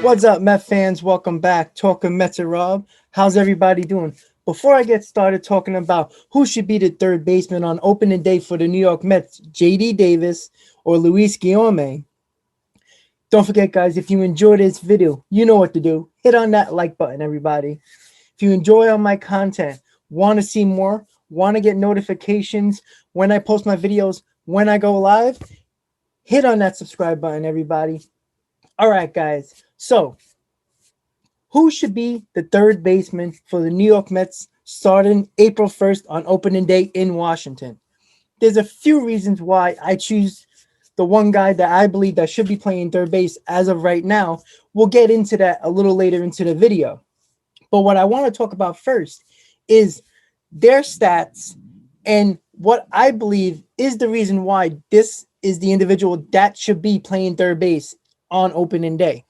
What's up, Met fans? Welcome back. Talking Mets and Rob. How's everybody doing? Before I get started talking about who should be the third baseman on opening day for the New York Mets, J.D. Davis or Luis Guillorme, don't forget, guys, if you enjoyed this video, you know what to do. Hit on that like button, everybody. If you enjoy all my content, want to see more, want to get notifications when I post my videos, when I go live, hit on that subscribe button, everybody. All right, guys. So, who should be the third baseman for the New York Mets starting April 1st on opening day in Washington? There's a few reasons why I choose the one guy that I believe that should be playing third base as of right now. We'll get into that a little later into the video. But what I want to talk about first is their stats and what I believe is the reason why this is the individual that should be playing third base on opening day.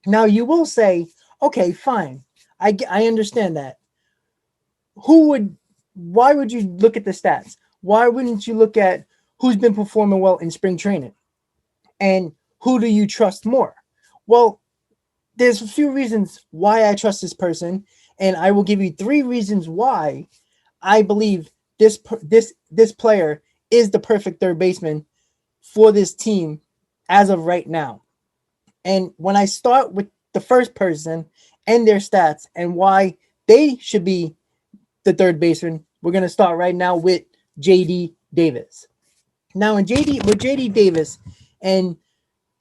Now, you will say, okay, fine. I understand that. Why would you look at the stats? Why wouldn't you look at who's been performing well in spring training? And who do you trust more? Well, there's a few reasons why I trust this person, and I will give you three reasons why I believe this player is the perfect third baseman for this team as of right now. And when I start with the first person and their stats and why they should be the third baseman, we're going to start right now with J.D. Davis. Now, with J.D. Davis, and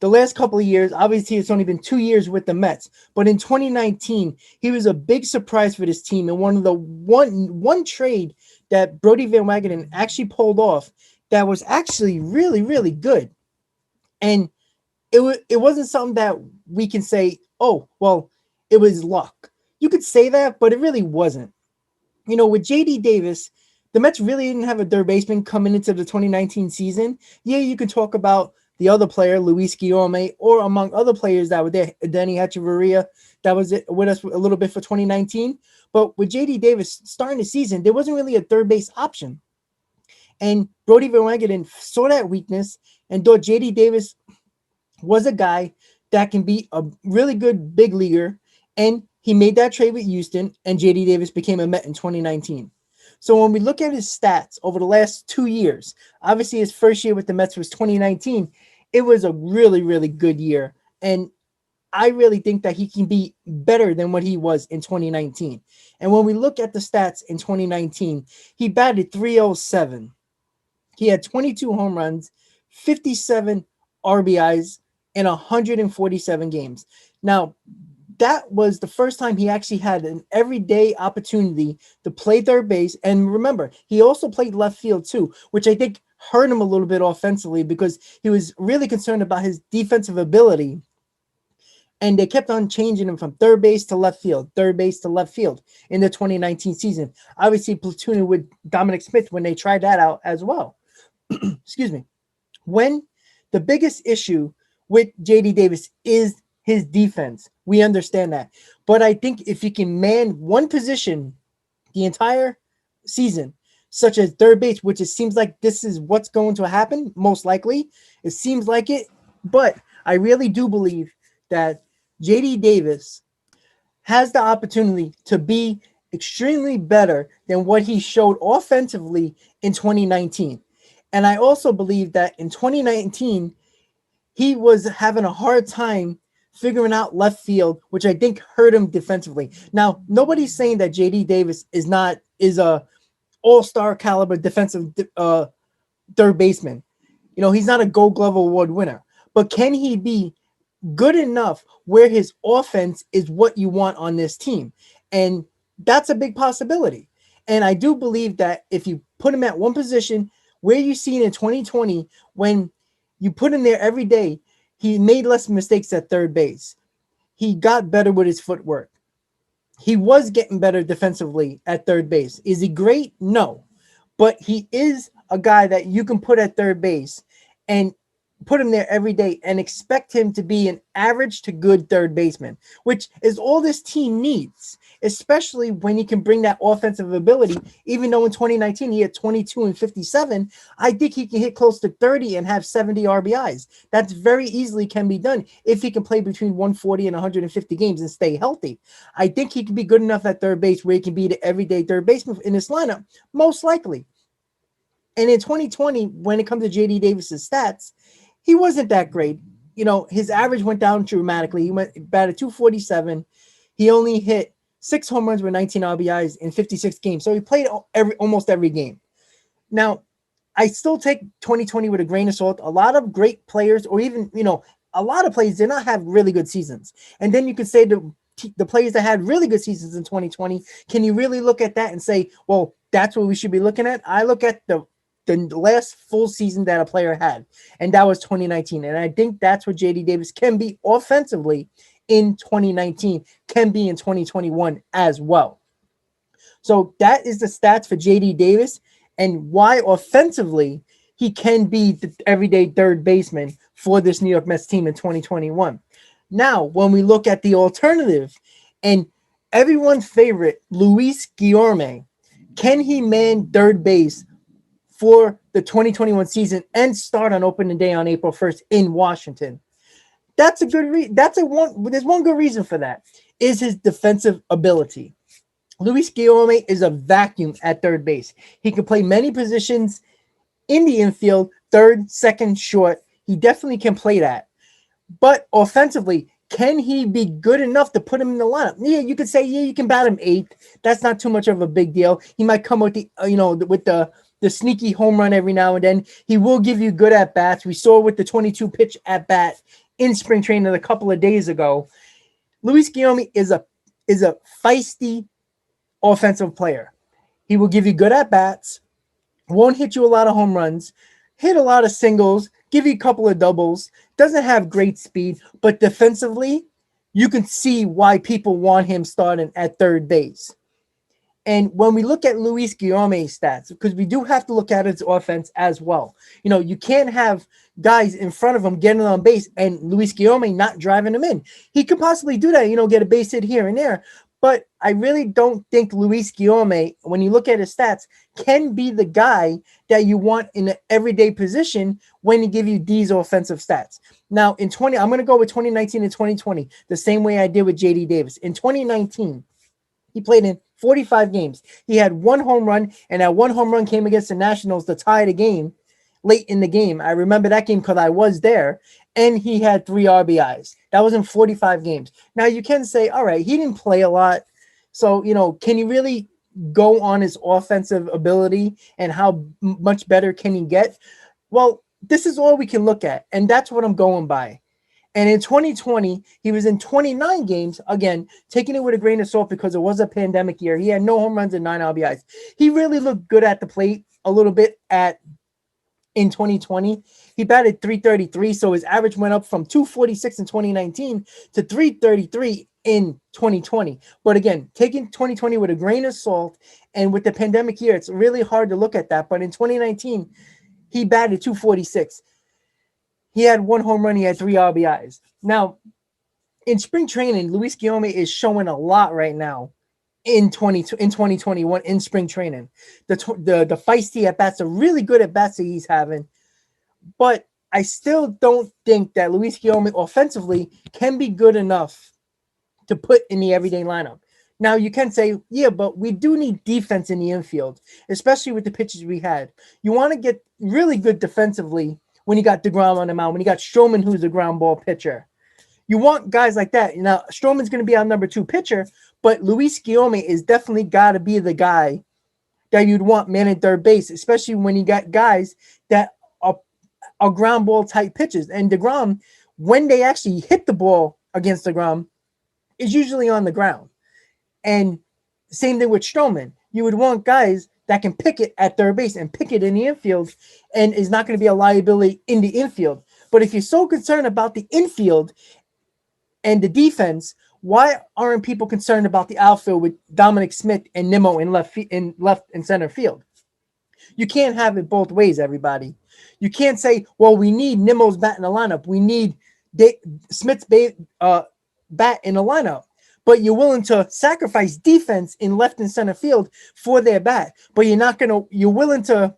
the last couple of years, obviously it's only been 2 years with the Mets, but in 2019, he was a big surprise for this team, and one of the one trade that Brodie Van Wagenen actually pulled off that was actually really, really good. And it wasn't something that we can say, oh, well, it was luck. You could say that, but it really wasn't. You know, with J.D. Davis, the Mets really didn't have a third baseman coming into the 2019 season. Yeah, you can talk about the other player, Luis Guillorme, or among other players that were there, Denny Echeverria, that was with us a little bit for 2019. But with J.D. Davis starting the season, there wasn't really a third base option. And Brodie Van Wagenen saw that weakness and thought J.D. Davis was a guy that can be a really good big leaguer, and he made that trade with Houston, and J.D. Davis became a Met in 2019. So when we look at his stats over the last 2 years, obviously his first year with the Mets was 2019. It was a really, really good year, and I really think that he can be better than what he was in 2019. And when we look at the stats in 2019, he batted 307. He had 22 home runs, 57 RBIs, in 147 games. Now, that was the first time he actually had an everyday opportunity to play third base. And remember, he also played left field too, which I think hurt him a little bit offensively because he was really concerned about his defensive ability. And they kept on changing him from third base to left field, third base to left field in the 2019 season. Obviously, platooning with Dominic Smith when they tried that out as well. Excuse me. When the biggest issue with J.D. Davis is his defense. We understand that. But I think if he can man one position the entire season, such as third base, which it seems like this is what's going to happen, most likely. It seems like it. But I really do believe that J.D. Davis has the opportunity to be extremely better than what he showed offensively in 2019. And I also believe that in 2019, he was having a hard time figuring out left field, which I think hurt him defensively. Now, nobody's saying that J.D. Davis is a all-star caliber defensive third baseman. You know, he's not a Gold Glove Award winner. But can he be good enough where his offense is what you want on this team? And that's a big possibility. And I do believe that if you put him at one position where you see in 2020 when you put him there every day, he made less mistakes at third base. He got better with his footwork. He was getting better defensively at third base. Is he great? No. But he is a guy that you can put at third base and put him there every day and expect him to be an average to good third baseman, which is all this team needs. especially when he can bring that offensive ability. Even though in 2019 he had 22 and 57, I think he can hit close to 30 and have 70 RBIs. That's very easily can be done if he can play between 140 and 150 games and stay healthy. I think he can be good enough at third base where he can be the everyday third baseman in this lineup, most likely. And in 2020, when it comes to JD Davis's stats, he wasn't that great. His average went down dramatically. He went batted 247. He only hit 6 home runs with 19 RBIs in 56 games. So he played almost every game. Now, I still take 2020 with a grain of salt. A lot of great players, or even, a lot of players did not have really good seasons. And then you could say the players that had really good seasons in 2020, can you really look at that and say, well, that's what we should be looking at? I look at the last full season that a player had, and that was 2019. And I think that's what JD Davis can be offensively in 2019, can be in 2021 as well. So that is the stats for JD Davis and why offensively he can be the everyday third baseman for this New York Mets team in 2021. Now, when we look at the alternative and everyone's favorite, Luis Guillorme, can he man third base for the 2021 season and start on opening day on April 1st in Washington? That's a good there's one good reason for that, is his defensive ability. Luis Guillorme is a vacuum at third base. He can play many positions in the infield, third, second, short. He definitely can play that. But offensively, can he be good enough to put him in the lineup? Yeah, you could say, yeah, you can bat him eighth. That's not too much of a big deal. He might come with the sneaky home run every now and then. He will give you good at bats. We saw with the 22 pitch at bat in spring training a couple of days ago. Luis Guillorme is a feisty offensive player. He will give you good at bats, won't hit you a lot of home runs, hit a lot of singles, give you a couple of doubles, doesn't have great speed, but defensively, you can see why people want him starting at third base. And when we look at Luis Guillorme's stats, because we do have to look at his offense as well. You can't have guys in front of him getting on base and Luis Guillorme not driving them in. He could possibly do that, get a base hit here and there. But I really don't think Luis Guillorme, when you look at his stats, can be the guy that you want in an everyday position when he give you these offensive stats. Now, I'm going to go with 2019 and 2020, the same way I did with JD Davis. In 2019, he played in 45 games. He had 1 home run, and that 1 home run came against the Nationals to tie the game late in the game. I remember that game because I was there, and he had 3 RBIs. That was in 45 games. Now, you can say, all right, he didn't play a lot. So, can you really go on his offensive ability and how much better can he get? Well, this is all we can look at, and that's what I'm going by. And in 2020, he was in 29 games, again, taking it with a grain of salt because it was a pandemic year. He had no home runs and 9 RBIs. He really looked good at the plate a little bit in 2020. He batted 333, so his average went up from 246 in 2019 to 333 in 2020. But again, taking 2020 with a grain of salt, and with the pandemic year, it's really hard to look at that. But in 2019, he batted 246. He had 1 home run. He had 3 RBIs. Now, in spring training, Luis Guillorme is showing a lot right now in 2021 in spring training. The feisty at bats are really good at bats that he's having, but I still don't think that Luis Guillorme offensively can be good enough to put in the everyday lineup. Now, you can say, yeah, but we do need defense in the infield, especially with the pitches we had. You want to get really good defensively when you got DeGrom on the mound, when you got Stroman, who's a ground ball pitcher. You want guys like that. Now, Stroman's going to be our number 2 pitcher, but Luis Guillorme is definitely got to be the guy that you'd want manning third base, especially when you got guys that are ground ball type pitches. And DeGrom, when they actually hit the ball against DeGrom, is usually on the ground. And same thing with Stroman. You would want guys that can pick it at third base and pick it in the infield and is not going to be a liability in the infield. But if you're so concerned about the infield and the defense, why aren't people concerned about the outfield with Dominic Smith and Nimmo in left and center field? You can't have it both ways, everybody. You can't say, well, we need Nimmo's bat in the lineup. We need Smith's bat in the lineup. but you're willing to sacrifice defense in left and center field for their bat. But you're willing to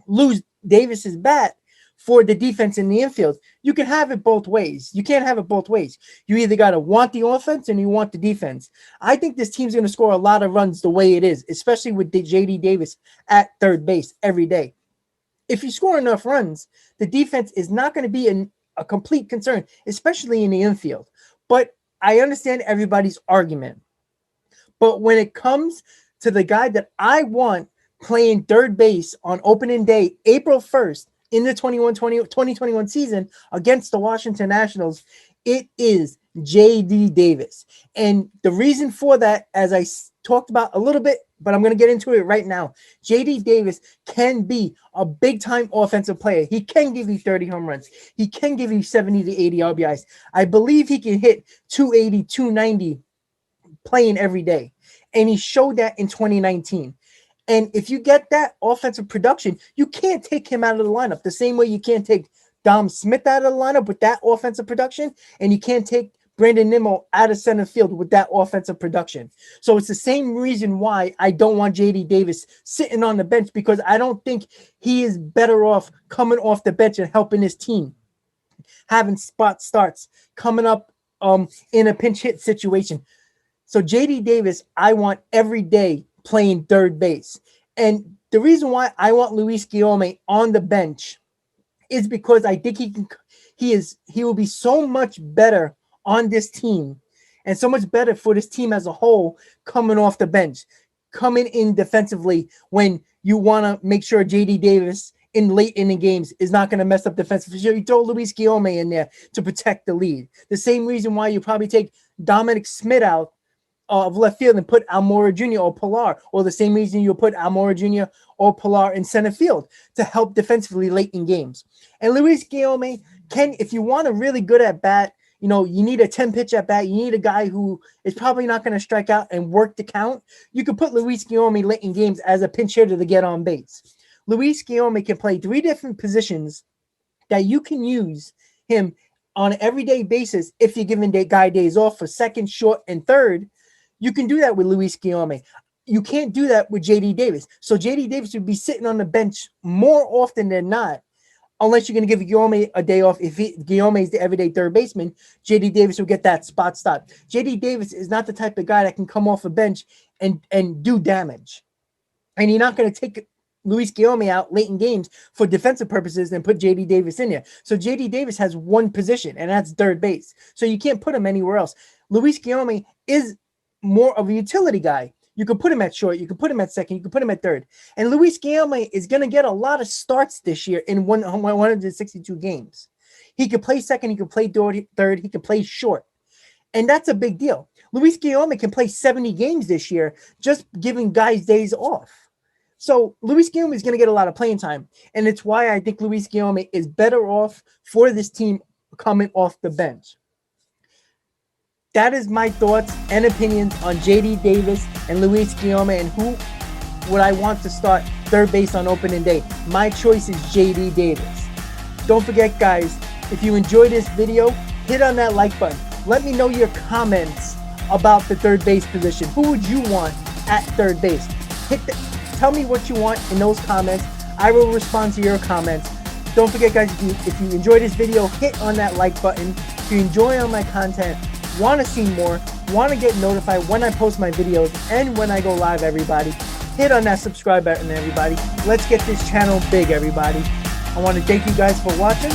lose Davis's bat for the defense in the infield. You can have it both ways. You can't have it both ways. You either got to want the offense and you want the defense. I think this team's going to score a lot of runs the way it is, especially with JD Davis at third base every day. If you score enough runs, the defense is not going to be a complete concern, especially in the infield. But I understand everybody's argument. But when it comes to the guy that I want playing third base on opening day, April 1st, in the 2021 season against the Washington Nationals, it is J.D. Davis. And the reason for that, as I talked about a little bit, but I'm going to get into it right now, J.D. Davis can be a big-time offensive player. He can give you 30 home runs. He can give you 70 to 80 RBIs. I believe he can hit 280, 290 playing every day. And he showed that in 2019. And if you get that offensive production, you can't take him out of the lineup the same way you can't take Dom Smith out of the lineup with that offensive production, and you can't take Brandon Nimmo out of center field with that offensive production. So it's the same reason why I don't want J.D. Davis sitting on the bench, because I don't think he is better off coming off the bench and helping his team, having spot starts, coming up in a pinch hit situation. So J.D. Davis, I want every day playing third base. And the reason why I want Luis Guillorme on the bench is because I think he will be so much better on this team and so much better for this team as a whole coming off the bench, coming in defensively when you want to make sure J.D. Davis in late inning games is not going to mess up defensively. You throw Luis Guillorme in there to protect the lead. The same reason why you probably take Dominic Smith out of left field and put Almora Jr. or Pilar, or the same reason you'll put Almora Jr. or Pilar in center field to help defensively late in games. And Luis Guillorme can, if you want a really good at bat, you need a 10-pitch at bat, you need a guy who is probably not going to strike out and work the count, you could put Luis Guillorme late in games as a pinch hitter to get on base. Luis Guillorme can play 3 different positions that you can use him on an everyday basis if you're giving the guy days off for second, short, and third. You can do that with Luis Guillorme. You can't do that with J.D. Davis. So J.D. Davis would be sitting on the bench more often than not, unless you're going to give Guillorme a day off. If Guillorme is the everyday third baseman, J.D. Davis will get that spot start. J.D. Davis is not the type of guy that can come off a bench and do damage. And you're not going to take Luis Guillorme out late in games for defensive purposes and put J.D. Davis in there. So J.D. Davis has one position, and that's third base. So you can't put him anywhere else. Luis Guillorme is more of a utility guy. You can put him at short, you can put him at second, you can put him at third. And Luis Guillorme is going to get a lot of starts this year in 162 games. He could play second, he could play third, he could play short. And that's a big deal. Luis Guillorme can play 70 games this year, just giving guys days off. So Luis Guillorme is going to get a lot of playing time. And it's why I think Luis Guillorme is better off for this team coming off the bench. That is my thoughts and opinions on J.D. Davis and Luis Guillorme and who would I want to start third base on opening day. My choice is J.D. Davis. Don't forget, guys, if you enjoyed this video, hit on that like button. Let me know your comments about the third base position. Who would you want at third base? Tell me what you want in those comments. I will respond to your comments. Don't forget, guys, if you enjoyed this video, hit on that like button. If you enjoy all my content, want to see more, want to get notified when I post my videos and when I go live, everybody, hit on that subscribe button, everybody. Let's get this channel big, everybody. I want to thank you guys for watching,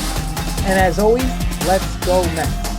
and as always, let's go Mets.